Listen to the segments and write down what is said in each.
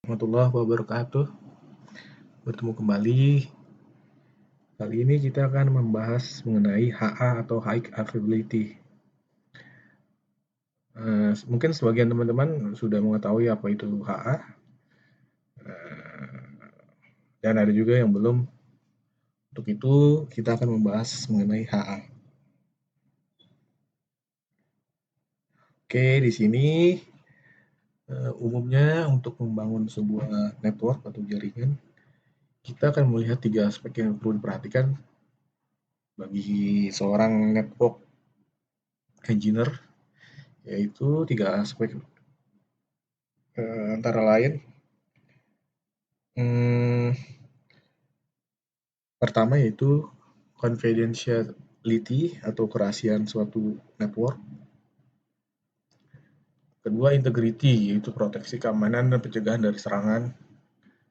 warahmatullahi wabarakatuh. Bertemu kembali. Kali ini kita akan membahas mengenai HA atau High Availability. Mungkin sebagian teman-teman sudah mengetahui apa itu HA, dan ada juga yang belum. Untuk itu, kita akan membahas mengenai HA. Oke, di sini umumnya untuk membangun sebuah network atau jaringan, kita akan melihat 3 aspek yang perlu diperhatikan bagi seorang network engineer, yaitu 3 aspek, antara lain pertama yaitu confidentiality atau kerahasiaan suatu network. Kedua, integrity, yaitu proteksi keamanan dan pencegahan dari serangan.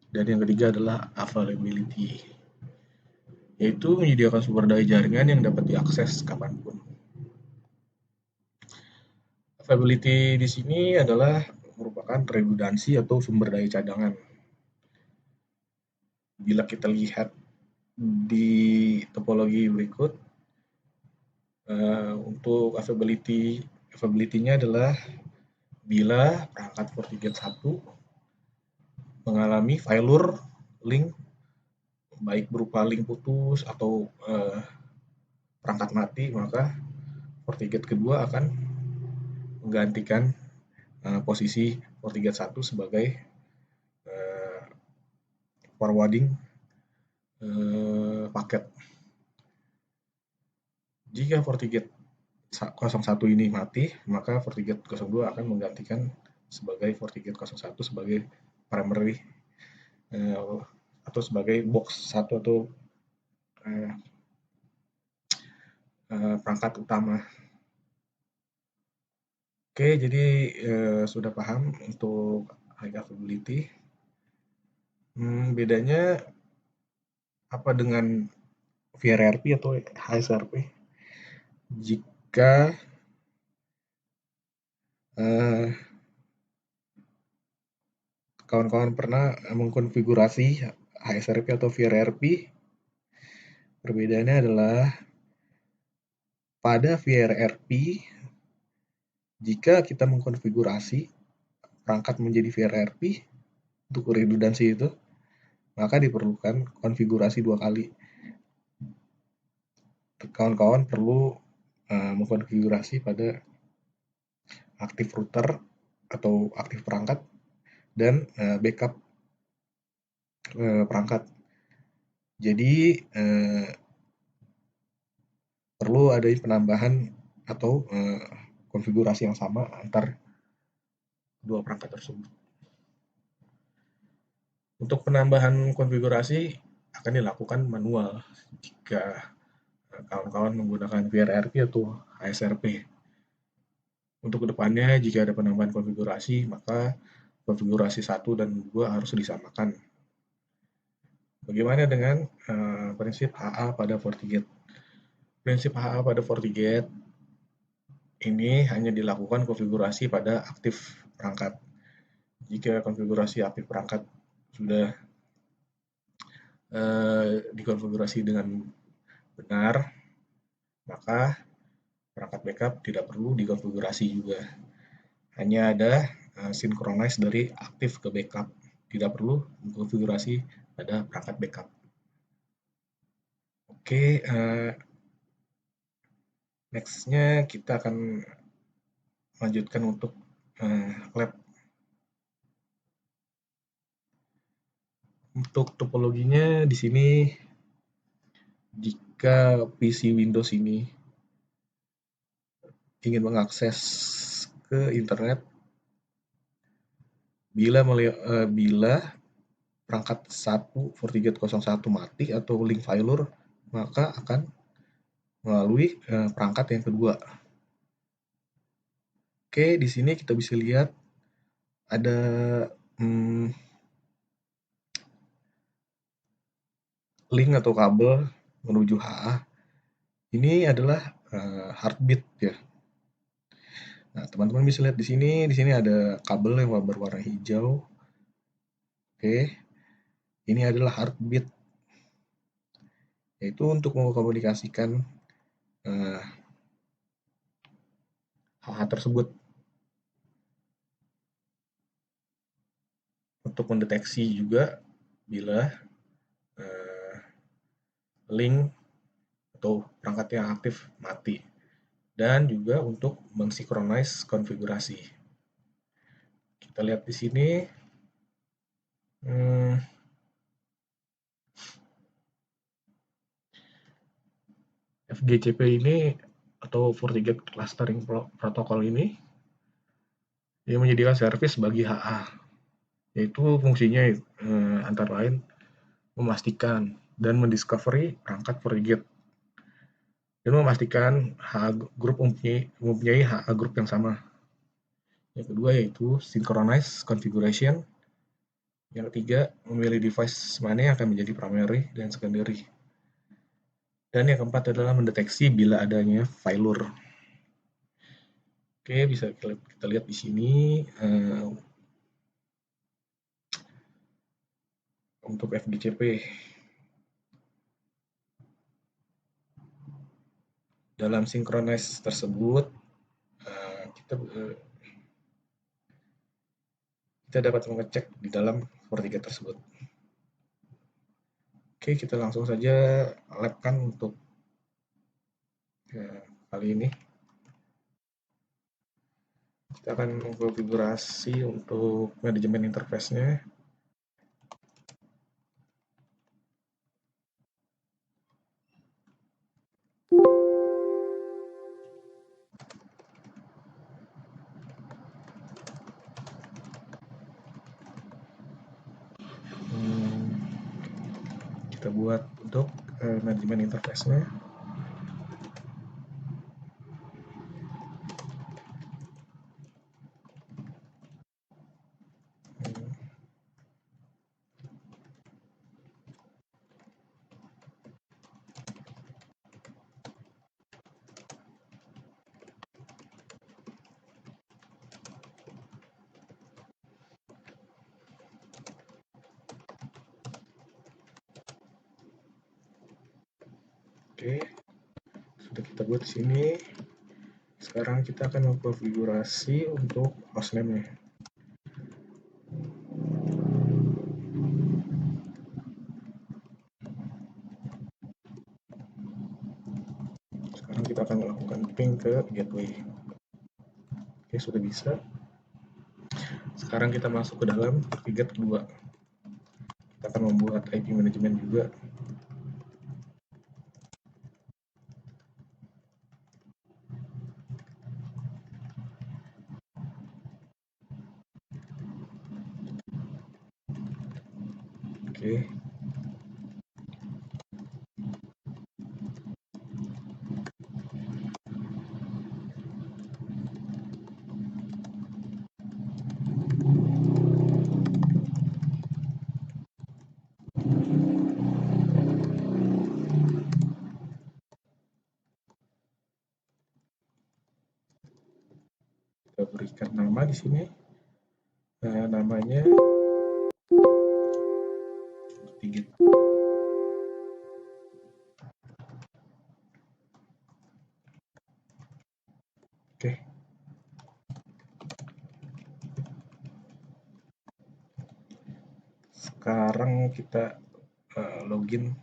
Dan yang ketiga adalah availability, yaitu menyediakan sumber daya jaringan yang dapat diakses kapanpun. Availability di sini adalah merupakan redundansi atau sumber daya cadangan. Bila kita lihat di topologi berikut, untuk availability-nya adalah bila perangkat FortiGate 1 mengalami failure link, baik berupa link putus atau perangkat mati, maka FortiGate kedua akan menggantikan posisi FortiGate 1 sebagai forwarding paket. Jika FortiGate 01 ini mati, maka FortiGate 02 akan menggantikan sebagai FortiGate 01 sebagai primary atau sebagai box 1 atau perangkat utama. Oke, jadi sudah paham untuk high availability. Bedanya apa dengan VRRP atau HSRP? Jika kawan-kawan pernah mengkonfigurasi HSRP atau VRRP, perbedaannya adalah pada VRRP, jika kita mengkonfigurasi perangkat menjadi VRRP untuk redundansi itu, maka diperlukan konfigurasi 2 kali. Kawan-kawan perlu mengkonfigurasi pada aktif router atau aktif perangkat dan backup perangkat. Jadi perlu ada penambahan atau konfigurasi yang sama antar dua perangkat tersebut. Untuk penambahan konfigurasi akan dilakukan manual jika kawan-kawan menggunakan VRRP atau HSRP. Untuk kedepannya, jika ada penambahan konfigurasi, maka konfigurasi 1 dan 2 harus disamakan. Bagaimana dengan prinsip HA pada FortiGate? Prinsip HA pada FortiGate ini hanya dilakukan konfigurasi pada aktif perangkat. Jika konfigurasi aktif perangkat sudah dikonfigurasi dengan benar, maka perangkat backup tidak perlu dikonfigurasi juga. Hanya ada synchronize dari aktif ke backup, tidak perlu mengkonfigurasi pada perangkat backup. Oke, next-nya kita akan lanjutkan untuk lab. Untuk topologinya di sini, jika PC Windows ini ingin mengakses ke internet, bila perangkat 1 FortiGate 01 mati atau link failure, maka akan melalui perangkat yang kedua. Oke, di sini kita bisa lihat ada link atau kabel menuju HA. Ini adalah heartbeat ya. Nah, teman-teman bisa lihat di sini ada kabel yang berwarna hijau Oke, ini adalah heartbeat, yaitu untuk mengkomunikasikan eh, hal-hal tersebut, untuk mendeteksi juga bila eh, link atau perangkat yang aktif mati, dan juga untuk mensinkronis konfigurasi. Kita lihat di sini, hmm, FGCP ini atau FortiGate Clustering Protocol ini menyediakan servis bagi HA, yaitu fungsinya antara lain memastikan dan mendiscovery perangkat FortiGate dan memastikan HA group mempunyai HA group yang sama. Yang kedua yaitu synchronize configuration. Yang ketiga, memilih device mana yang akan menjadi primary dan secondary. Dan yang keempat adalah mendeteksi bila adanya failure. Oke, bisa kita lihat di sini untuk FGCP. Dalam synchronize tersebut, kita dapat mengecek di dalam FortiGate tersebut. Oke, kita langsung saja labkan untuk kali ini. Kita akan mengkonfigurasi untuk manajemen interface-nya. Kita buat untuk manajemen interface-nya. Oke, sudah kita buat di sini. Sekarang kita akan mengkonfigurasi untuk hostname-nya. Sekarang kita akan melakukan ping ke gateway. Oke, sudah bisa. Sekarang kita masuk ke dalam FortiGate kedua. Kita akan membuat IP management juga. Oke. Kita berikan nama di sini. Namanya FortiGate. Oke. Sekarang kita login.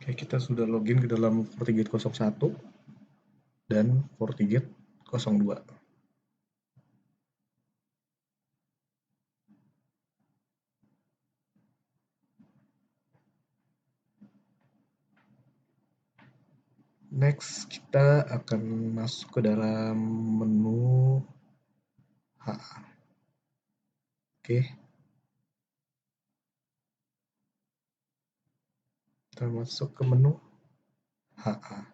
Oke, kita sudah login ke dalam FortiGate 01 dan FortiGate 02. Next, kita akan masuk ke dalam menu HA. Oke, kita masuk ke menu HA.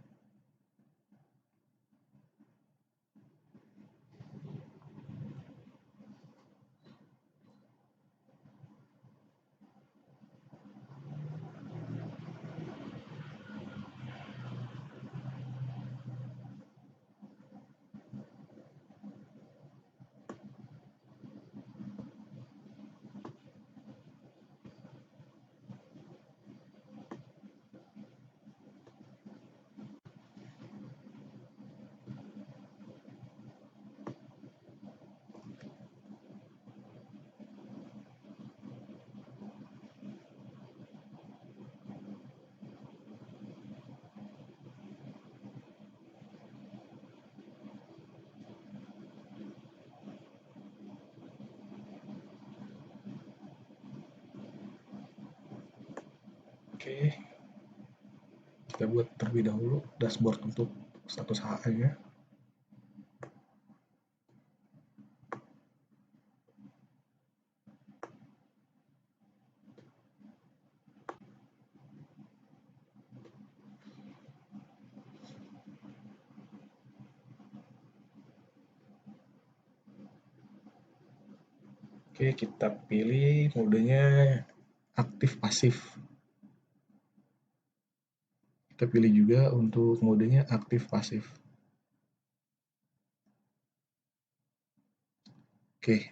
Oke, kita buat terlebih dahulu dashboard untuk status HA-nya. Oke, kita pilih modenya aktif pasif. Kita pilih juga untuk modenya aktif pasif. Oke,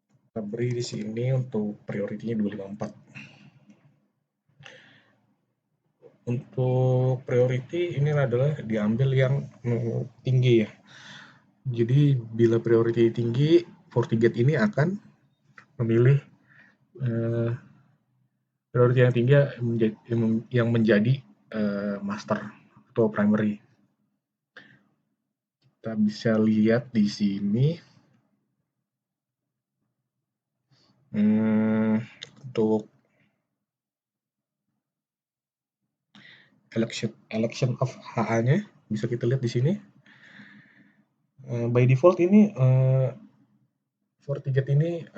kita beri di sini untuk priority-nya 254. Untuk priority ini adalah diambil yang tinggi ya. Jadi bila priority tinggi, FortiGate ini akan memilih priority yang tinggi yang menjadi master atau primary. Kita bisa lihat di sini untuk election of HA-nya bisa kita lihat di sini. By default ini FortiGate ini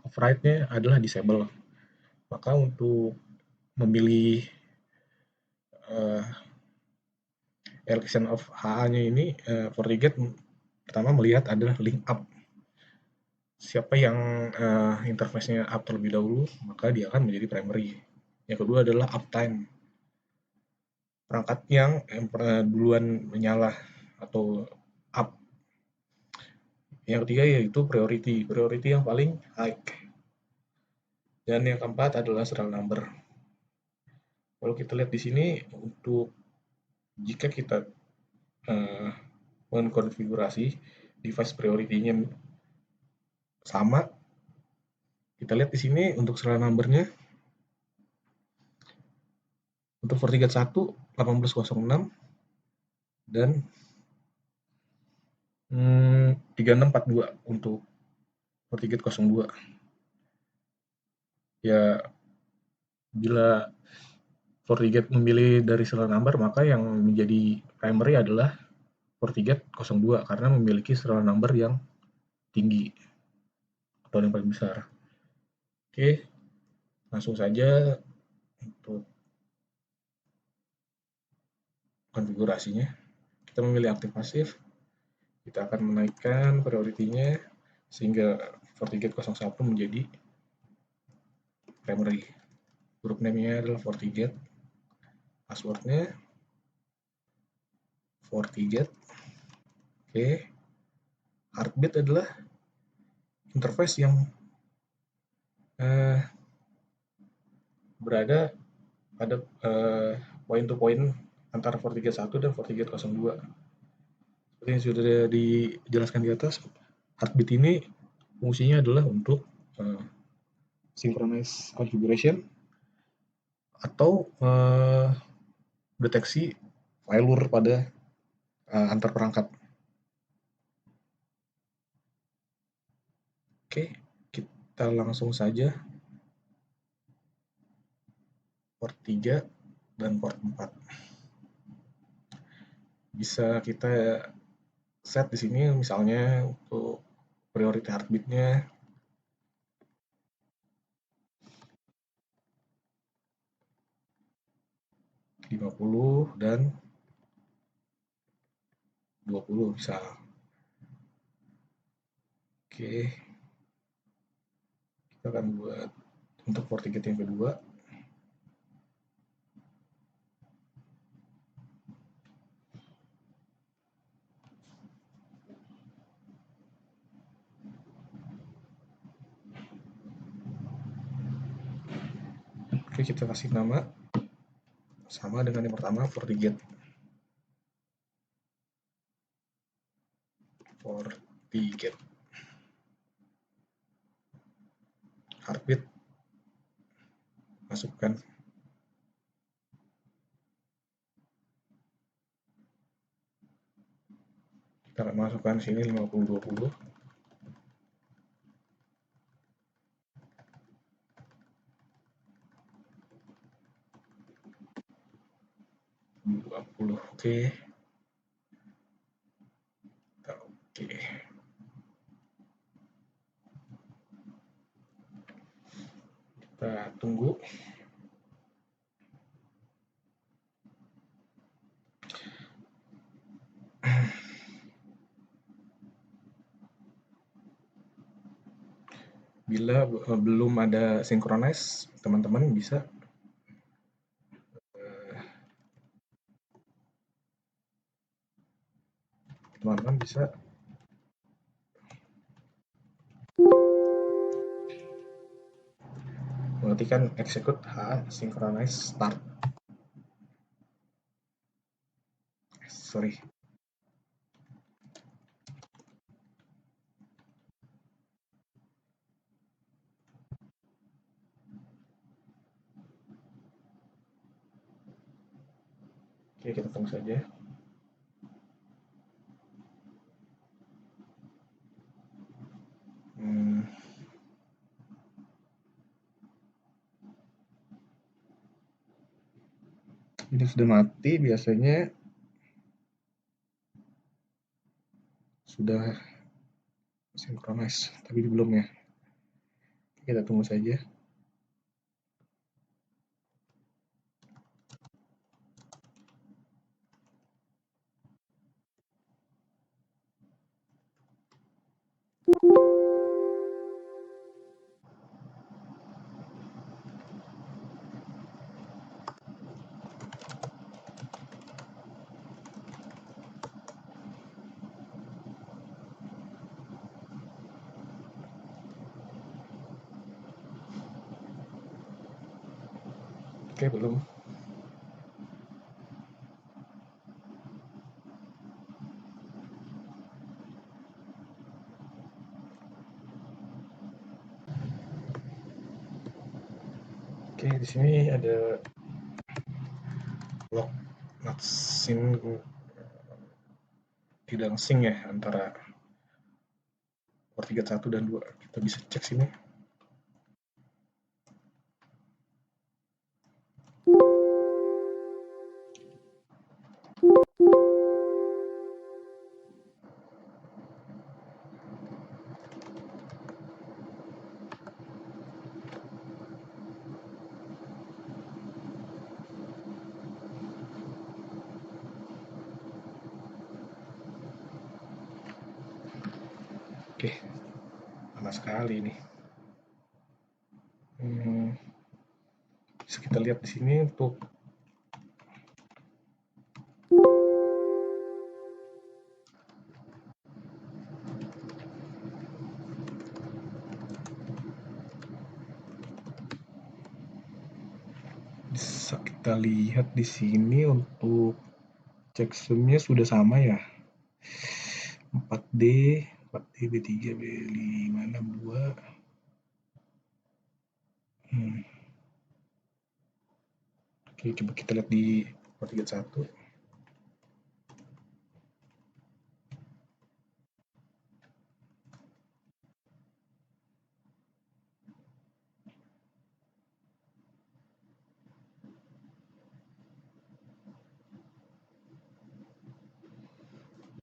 override-nya adalah disable. Maka untuk memilih election of HA-nya ini FortiGate pertama melihat adalah link up. Siapa yang interface-nya up terlebih dahulu, maka dia akan menjadi primary. Yang kedua adalah uptime. Perangkat yang duluan menyala atau up. Yang ketiga yaitu priority yang paling high. Dan yang keempat adalah serial number. Kalau kita lihat di sini, untuk jika kita mengkonfigurasi device priority-nya sama, kita lihat di sini untuk serial number-nya untuk FortiGate 1 1806 dan 3642 untuk FortiGate 02. Ya, bila FortiGate memilih dari serial number, maka yang menjadi primary adalah FortiGate 02 karena memiliki serial number yang tinggi atau yang paling besar. Oke, langsung saja untuk konfigurasinya. Kita memilih aktif pasif. Kita akan menaikkan priority-nya sehingga FortiGate 01 menjadi primary. Group name-nya adalah FortiGate. Password-nya FortiGate. Oke. Heartbeat adalah interface yang berada pada point to point antara FortiGate 1 dan FortiGate 02. Seperti yang sudah dijelaskan di atas, heartbeat ini fungsinya adalah untuk synchronize configuration atau deteksi failure pada antar perangkat. Oke, kita langsung saja port 3 dan port 4. Bisa kita set di sini misalnya untuk priority heartbeat-nya 50 dan 20 misal. Oke, kita akan buat untuk FortiGate yang kedua. Oke, kita kasih nama sama dengan yang pertama, FortiGate. FortiGate. Heartbeat masukkan. Kita akan masukkan sini 50-20. 20. Oke. Oke. Kita tunggu. Bila belum ada synchronize, teman-teman bisa mengetikkan execute synchronize start. Sorry. Oke, kita tunggu saja. Ini sudah mati, biasanya sudah synchronize, tapi belum ya. Kita tunggu saja. Oke, belum. Oke, di sini ada block not sync, tidak sync ya antara FortiGate 1 dan 2. Kita bisa cek sini. Oke, lama sekali ini. Bisa kita lihat di sini untuk bisa kita lihat di sini untuk checksumnya sudah sama ya. 4D, 4D, B3, B5, 62. Oke, coba kita lihat di FortiGate 1.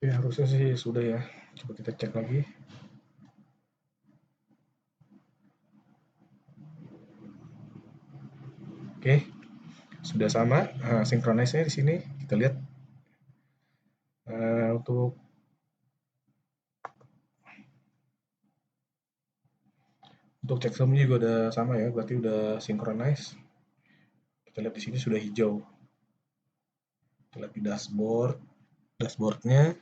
Oke, harusnya sih sudah ya. Coba kita cek lagi. Oke, sudah sama. Synchronize-nya di sini kita lihat untuk checksumnya juga udah sama ya, berarti udah synchronize. Kita lihat di sini sudah hijau. Kita lihat di dashboardnya.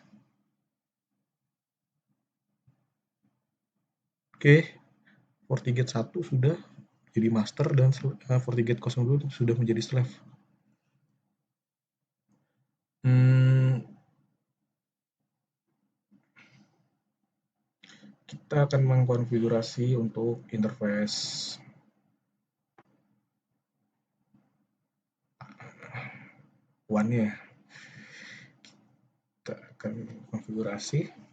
Oke, FortiGate 1 sudah jadi master dan FortiGate 02 sudah menjadi slave. Hmm, kita akan mengkonfigurasi untuk interface WAN-nya. Kita akan konfigurasi.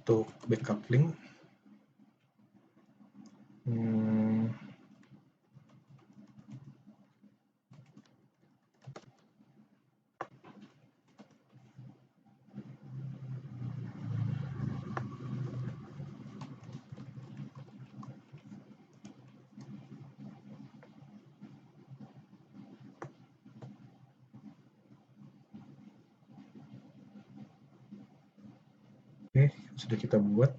Untuk backup link, hmm, oke, sudah kita buat.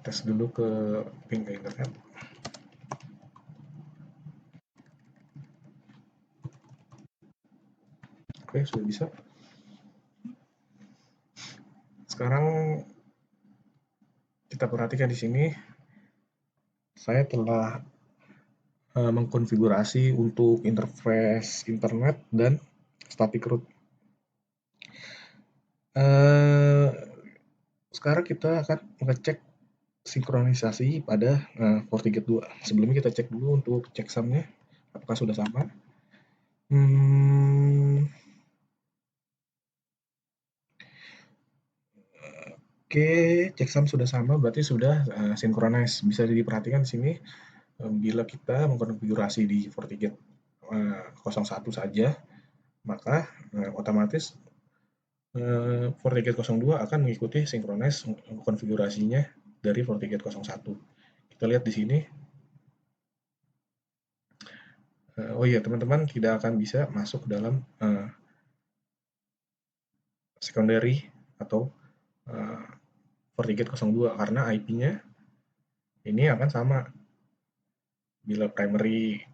Tes dulu ke ping ke internet. Oke, sudah bisa. Sekarang kita perhatikan di sini, saya telah mengkonfigurasi untuk interface internet dan static root. Sekarang kita akan mengecek sinkronisasi pada FortiGate 2. Sebelumnya kita cek dulu untuk checksumnya, apakah sudah sama. Oke, checksum sudah sama, berarti sudah synchronize. Bisa diperhatikan di sini, bila kita mengkonfigurasi di FortiGate 01 saja, maka otomatis FortiGate 02 akan mengikuti synchronize konfigurasinya dari FortiGate 01. Kita lihat di sini. Oh iya, teman-teman tidak akan bisa masuk dalam secondary atau FortiGate 02 karena IP-nya ini akan sama. Bila primary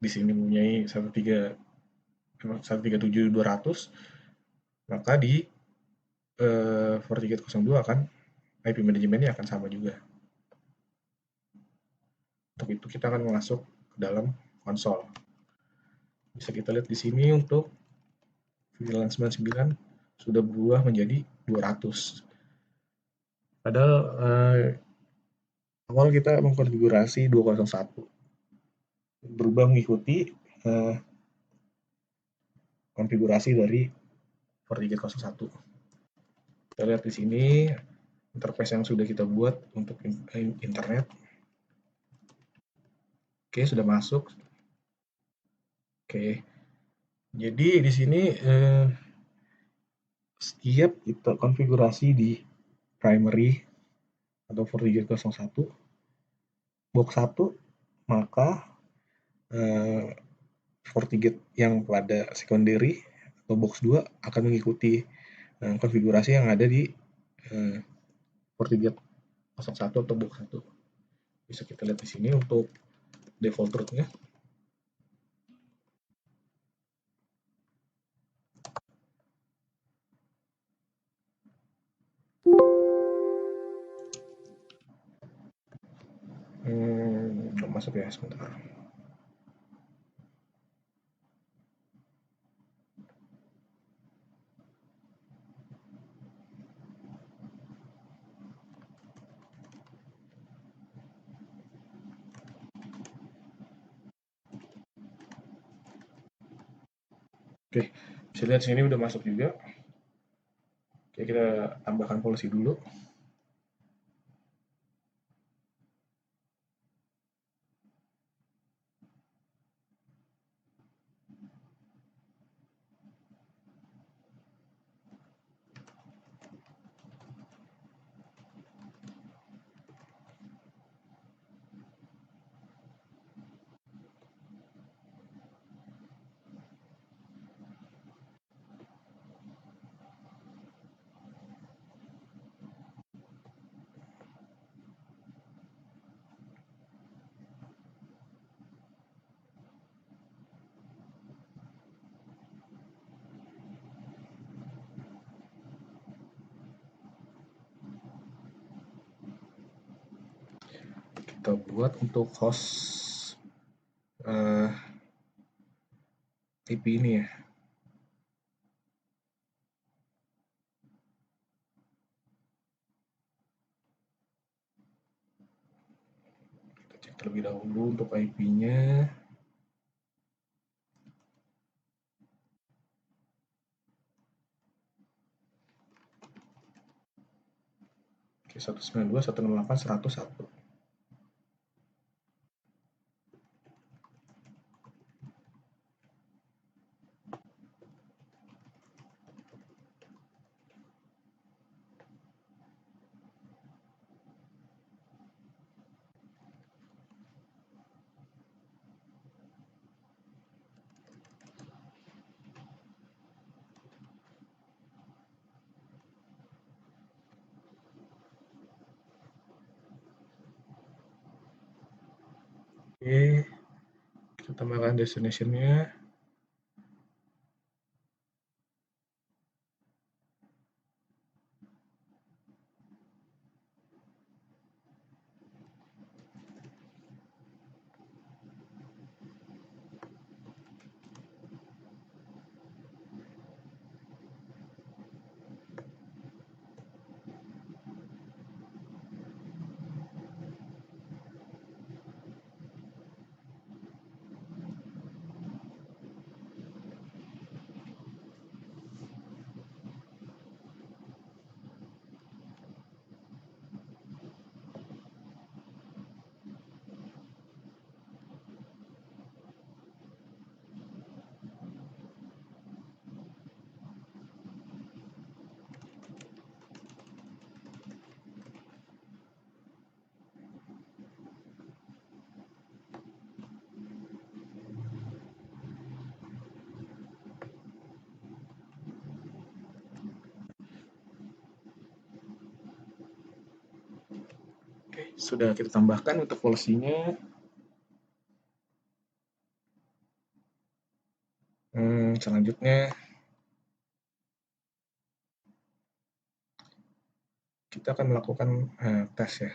di sini mempunyai 137.200, maka di FortiGate 02 akan IP manajemennya akan sama juga. Untuk itu kita akan masuk ke dalam konsol. Bisa kita lihat di sini untuk VLAN 99 sudah berubah menjadi 200. Padahal awal kita mengkonfigurasi 201. Berubah mengikuti konfigurasi dari FortiGate 01. Kita lihat di sini interface yang sudah kita buat untuk internet. Oke, sudah masuk. Oke, Jadi di sini setiap kita konfigurasi di primary atau FortiGate 01 box 1, maka FortiGate yang pada secondary atau box 2 akan mengikuti konfigurasi yang ada di FortiGate 01 atau box 1. Bisa kita lihat di sini untuk default route-nya. Masuk ya sebentar. Oke, bisa lihat sini udah masuk juga. Oke, kita tambahkan policy dulu. Kita buat untuk host IP ini ya. Kita cek terlebih dahulu untuk IP-nya. Oke, 192.168.101. Oke, kita tambahkan destination-nya. Oke, sudah kita tambahkan untuk policy-nya. Selanjutnya kita akan melakukan tes ya.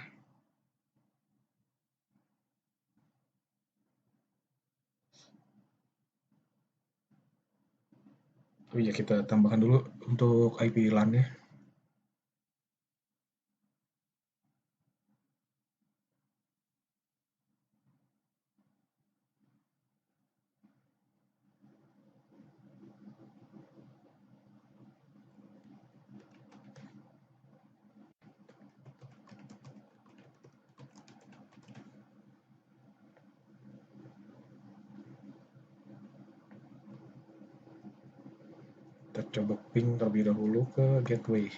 Oh iya, kita tambahkan dulu untuk IP LAN-nya. Kita coba ping terlebih dahulu ke gateway.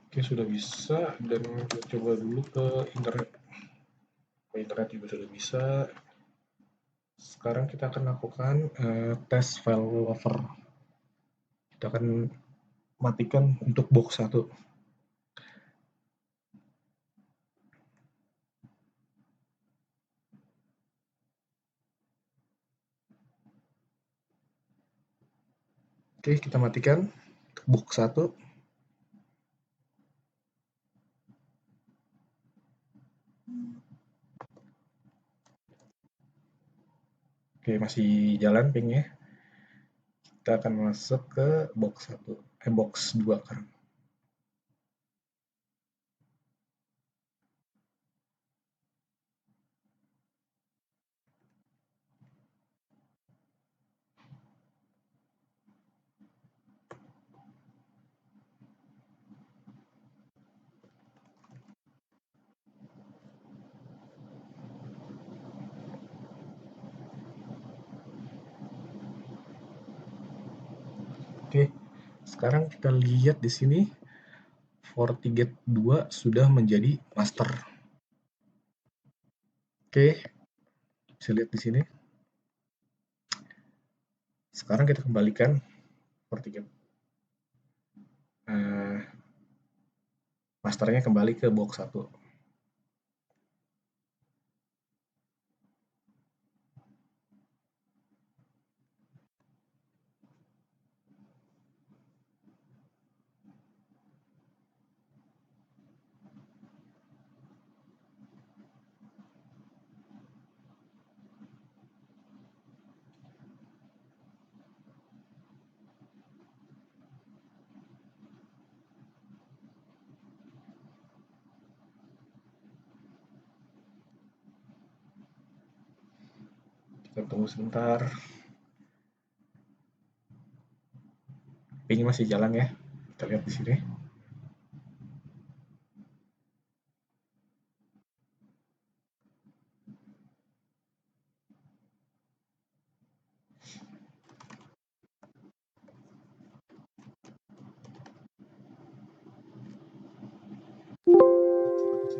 Oke, sudah bisa, dan kita coba dulu ke internet. Ke internet juga sudah bisa. Sekarang kita akan lakukan tes failover. Kita akan matikan untuk box 1. Oke, kita matikan untuk box 1. Oke, masih jalan pingnya. Kita akan masuk ke box 1, box 2 kan. Oke, sekarang kita lihat di sini FortiGate 2 sudah menjadi master. Oke, bisa lihat di sini. Sekarang kita kembalikan FortiGate. Masternya kembali ke box 1. Kita tunggu sebentar. Ping masih jalan ya. Kita lihat di sini.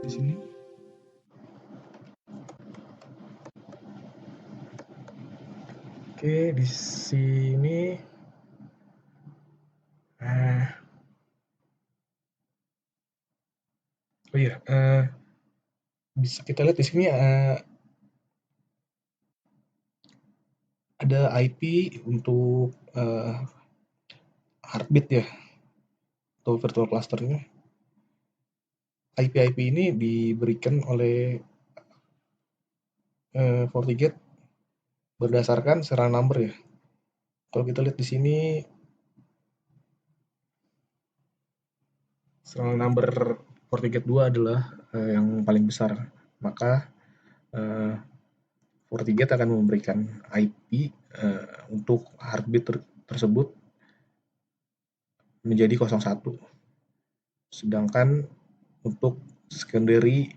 Di sini. Oke, di sini oh iya, bisa kita lihat di sini ada IP untuk Heartbeat ya, atau virtual cluster ini. IP-IP ini diberikan oleh FortiGate berdasarkan serial number ya. Kalau kita lihat di sini serial number FortiGate 2 adalah yang paling besar. Maka FortiGate akan memberikan IP untuk Heartbeat tersebut menjadi 01. Sedangkan untuk secondary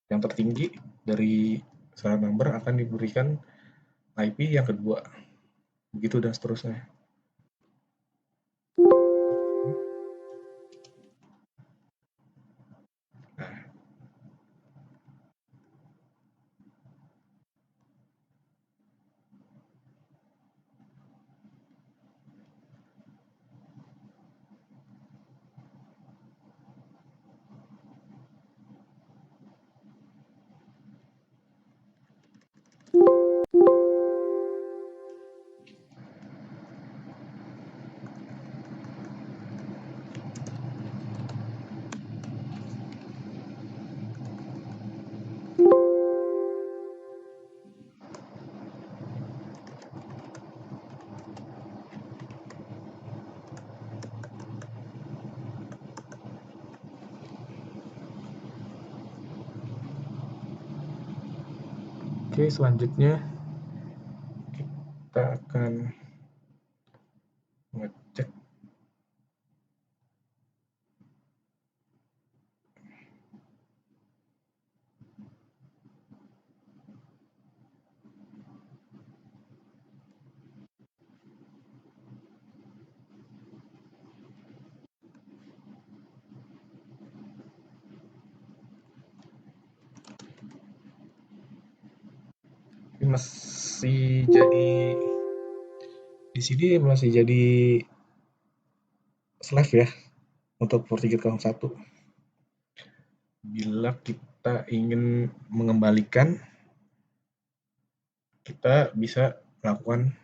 yang tertinggi dari serial number akan diberikan IP yang kedua. Begitu dan seterusnya. Oke, selanjutnya kita akan ngecek masih jadi di sini masih jadi slave ya untuk FortiGate 01. Bila kita ingin mengembalikan, kita bisa melakukan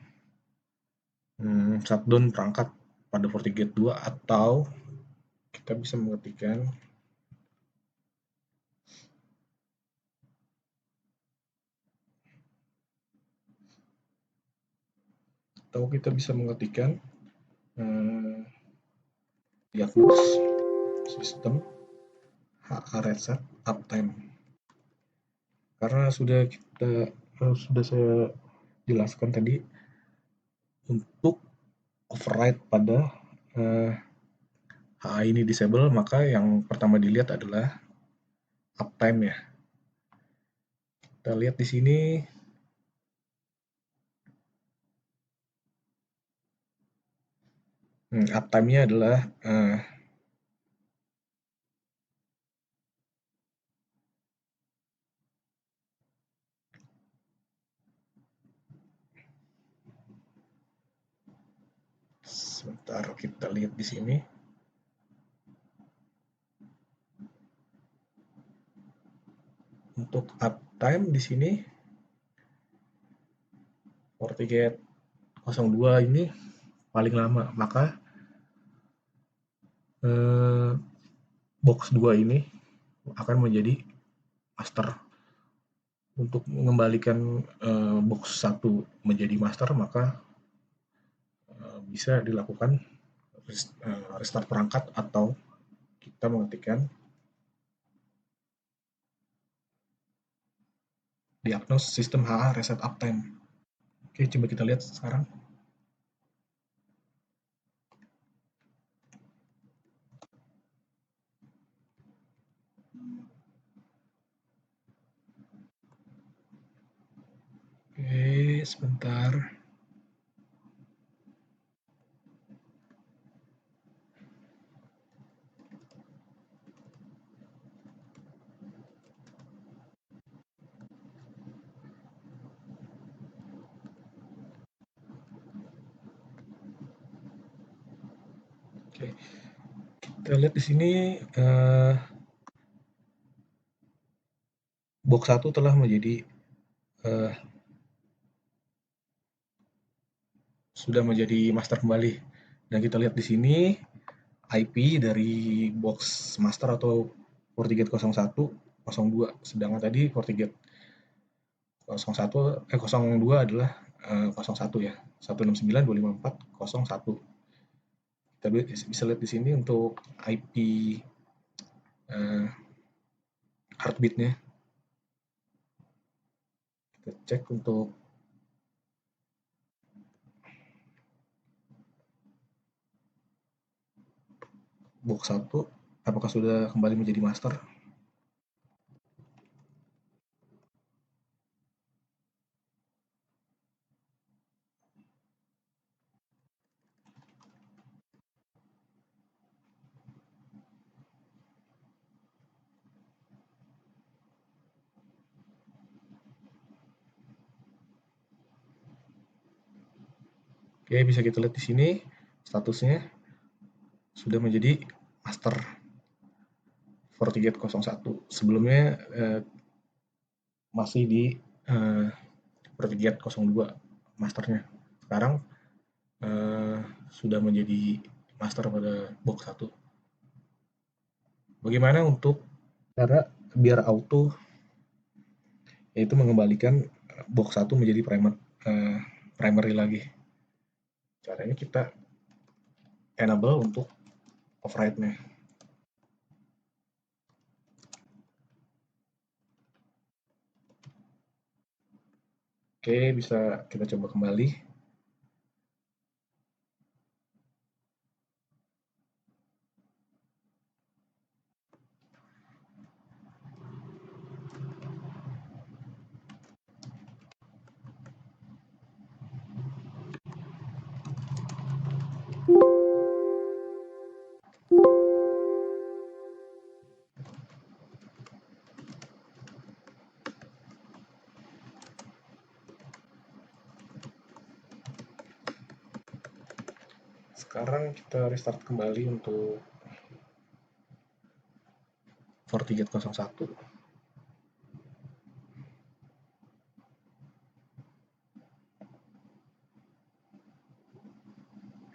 shutdown perangkat pada FortiGate 2 atau kita bisa mengetikkan diagnose sistem HA reset uptime. Karena sudah saya jelaskan tadi, untuk override pada HA ini disable, maka yang pertama dilihat adalah uptime ya. Kita lihat di sini uptime-nya adalah sebentar kita lihat di sini. Untuk uptime di sini FortiGate 02 ini paling lama, maka box 2 ini akan menjadi master. Untuk mengembalikan box 1 menjadi master, maka bisa dilakukan restart perangkat atau kita mengetikkan diagnose sistem HA reset uptime. Oke, coba kita lihat sekarang. Oke, sebentar. Oke, kita lihat di sini box 1 telah menjadi sudah menjadi master kembali. Dan kita lihat di sini IP dari box master atau FortiGate 01, 02. Sedangkan tadi FortiGate 02 adalah 01 ya. 169.254.01. Kita bisa lihat di sini untuk IP heartbeat-nya. Kita cek untuk box 1 apakah sudah kembali menjadi master. Oke, bisa kita lihat di sini statusnya sudah menjadi master FortiGate 01. Sebelumnya masih di FortiGate 02 masternya. Sekarang sudah menjadi master pada box 1. Bagaimana untuk cara biar auto, yaitu mengembalikan box 1 menjadi primary lagi. Caranya kita enable untuk override-nya. Oke, bisa kita coba kembali. Sekarang kita restart kembali untuk FortiGate 01.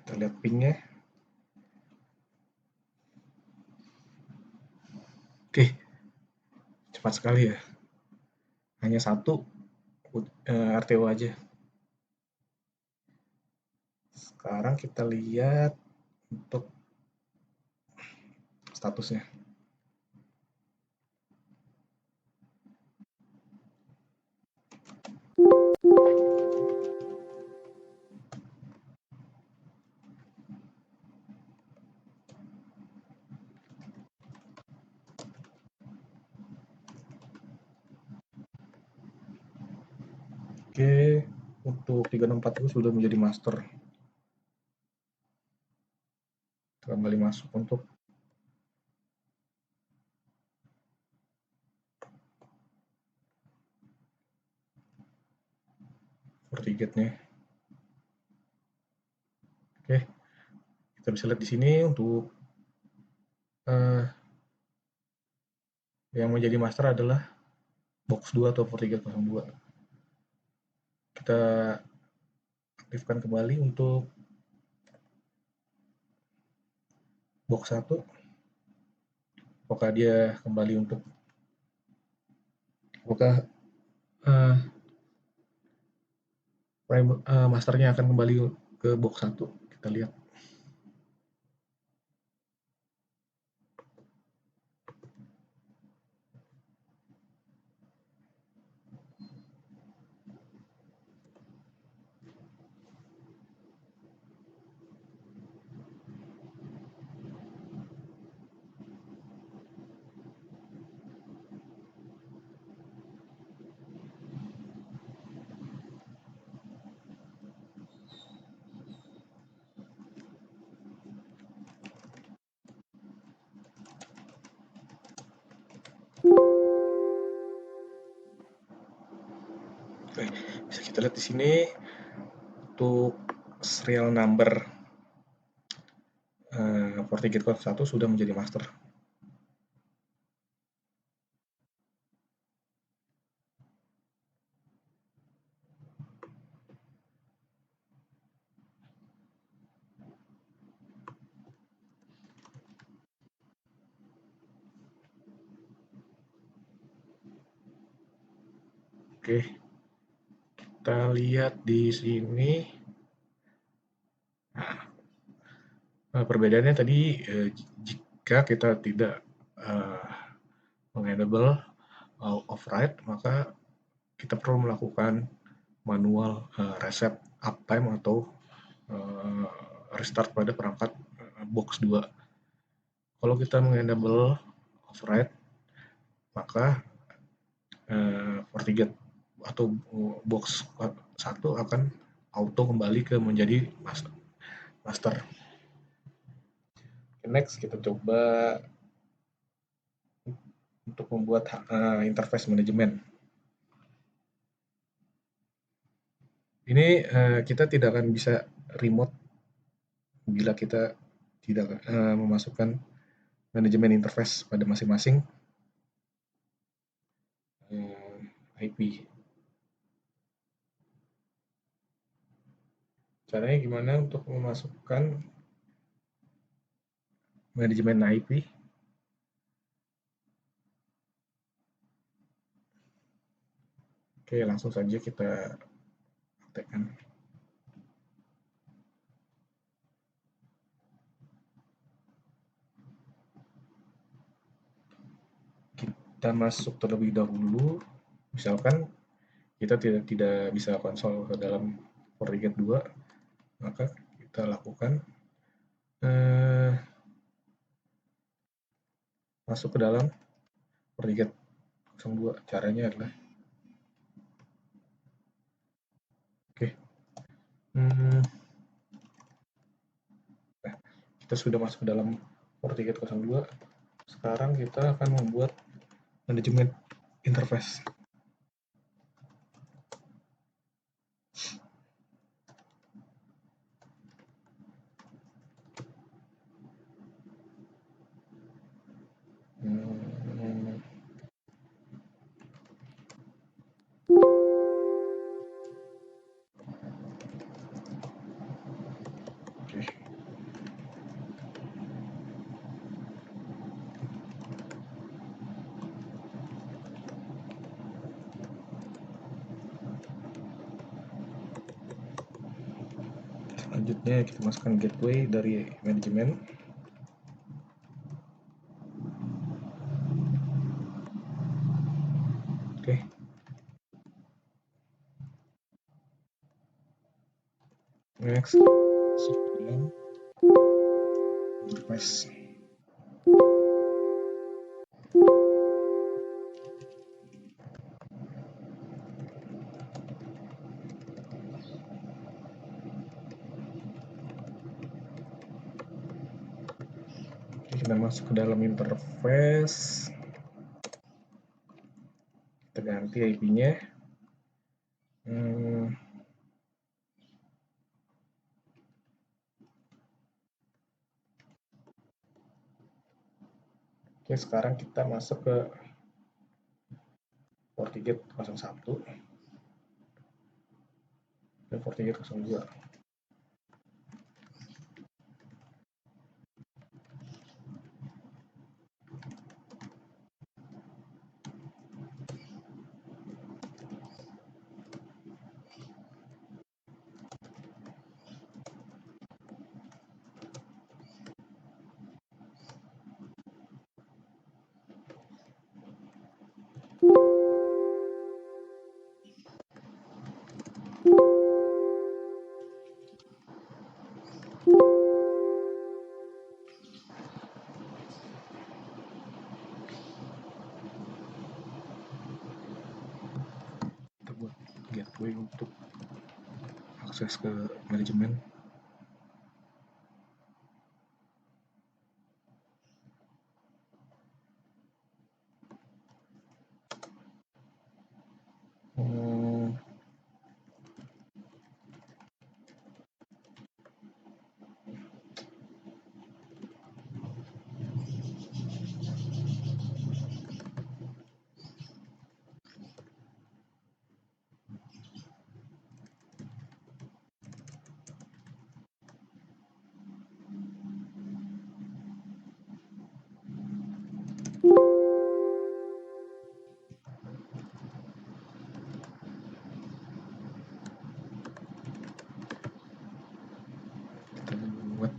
Kita lihat pingnya. Oke, cepat sekali ya. Hanya satu RTO aja. Sekarang kita lihat untuk statusnya. Oke, untuk 364 itu sudah menjadi master. Kembali masuk untuk FortiGate-nya. Oke, kita bisa lihat di sini untuk yang menjadi master adalah box 2 atau FortiGate 02. Kita aktifkan kembali untuk box 1. Apakah dia kembali untuk apakah masternya akan kembali ke box 1? Kita lihat. Oke, bisa kita lihat di sini untuk serial number FortiGate 01 sudah menjadi master. Oke, kita lihat di sini. Perbedaannya tadi jika kita tidak mengenable override, maka kita perlu melakukan manual reset uptime atau restart pada perangkat box 2. Kalau kita mengenable override, maka FortiGate atau box 1 akan auto kembali ke menjadi master. Next, kita coba untuk membuat interface manajemen. Ini kita tidak akan bisa remote bila kita tidak memasukkan manajemen interface pada masing-masing IP. Caranya gimana untuk memasukkan manajemen IP? Oke, langsung saja kita praktekkan. Kita masuk terlebih dahulu. Misalkan kita tidak bisa konsol ke dalam FortiGate 2, maka kita lakukan masuk ke dalam FortiGate 02. Caranya adalah nah, kita sudah masuk ke dalam FortiGate 02. Sekarang kita akan membuat manajemen interface. Selanjutnya kita masukkan gateway dari manajemen. Oke. Next, interface. Kita masuk ke dalam interface, kita ganti IP-nya. Oke, sekarang kita masuk ke FortiGate 01 dan FortiGate 02. Kita buat gateway untuk akses ke manajemen. Kita buat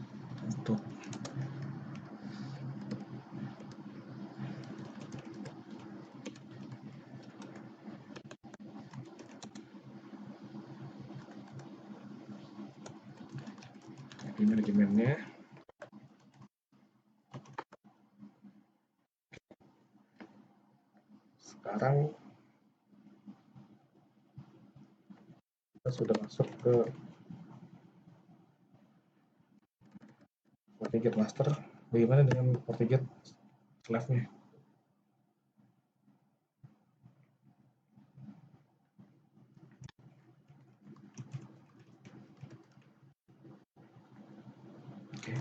untuk IP manajemennya. Sekarang kita sudah masuk ke FortiGate master. Bagaimana dengan FortiGate slave-nya? Oke.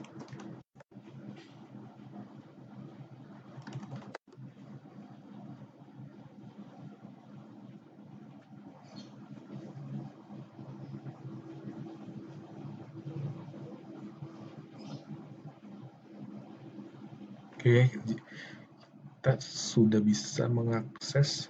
Oke, kita sudah bisa mengakses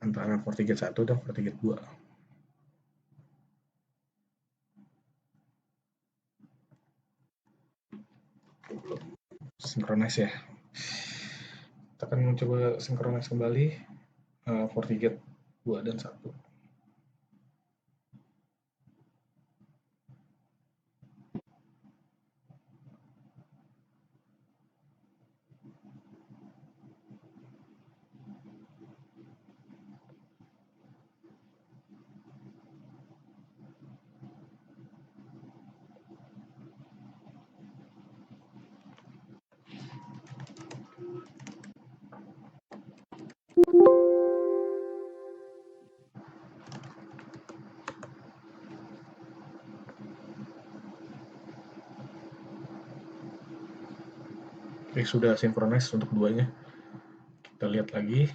antara FortiGate 1 dan FortiGate 2. Belum synchronize ya. Kita akan mencoba synchronize kembali FortiGate 2 dan 1. Oke, sudah synchronize untuk duanya. Kita lihat lagi.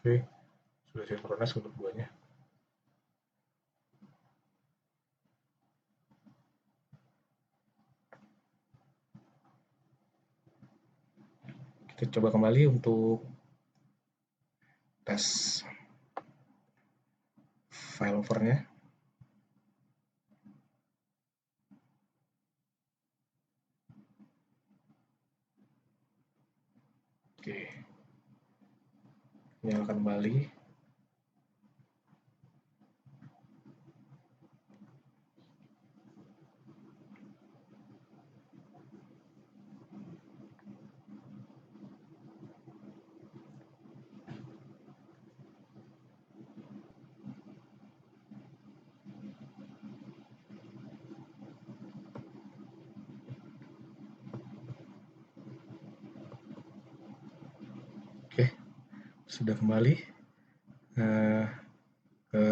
Oke, sudah sinkronis untuk duanya. Kita coba kembali untuk tes file overnya. Oke, nyalakan kembali. Oke, sudah kembali ke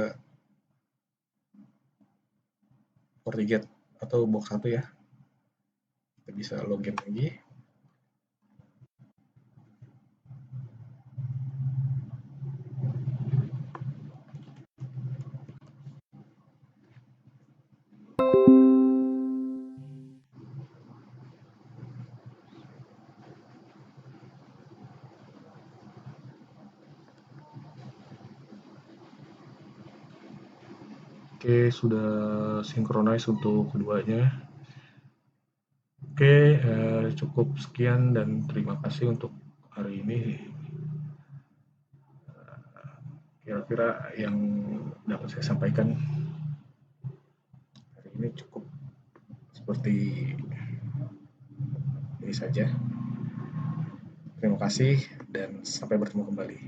FortiGate atau box 1 ya. Kita bisa login lagi. Oke, sudah synchronize untuk keduanya. Oke, cukup sekian dan terima kasih untuk hari ini. Kira-kira yang dapat saya sampaikan hari ini cukup seperti ini saja. Terima kasih dan sampai bertemu kembali.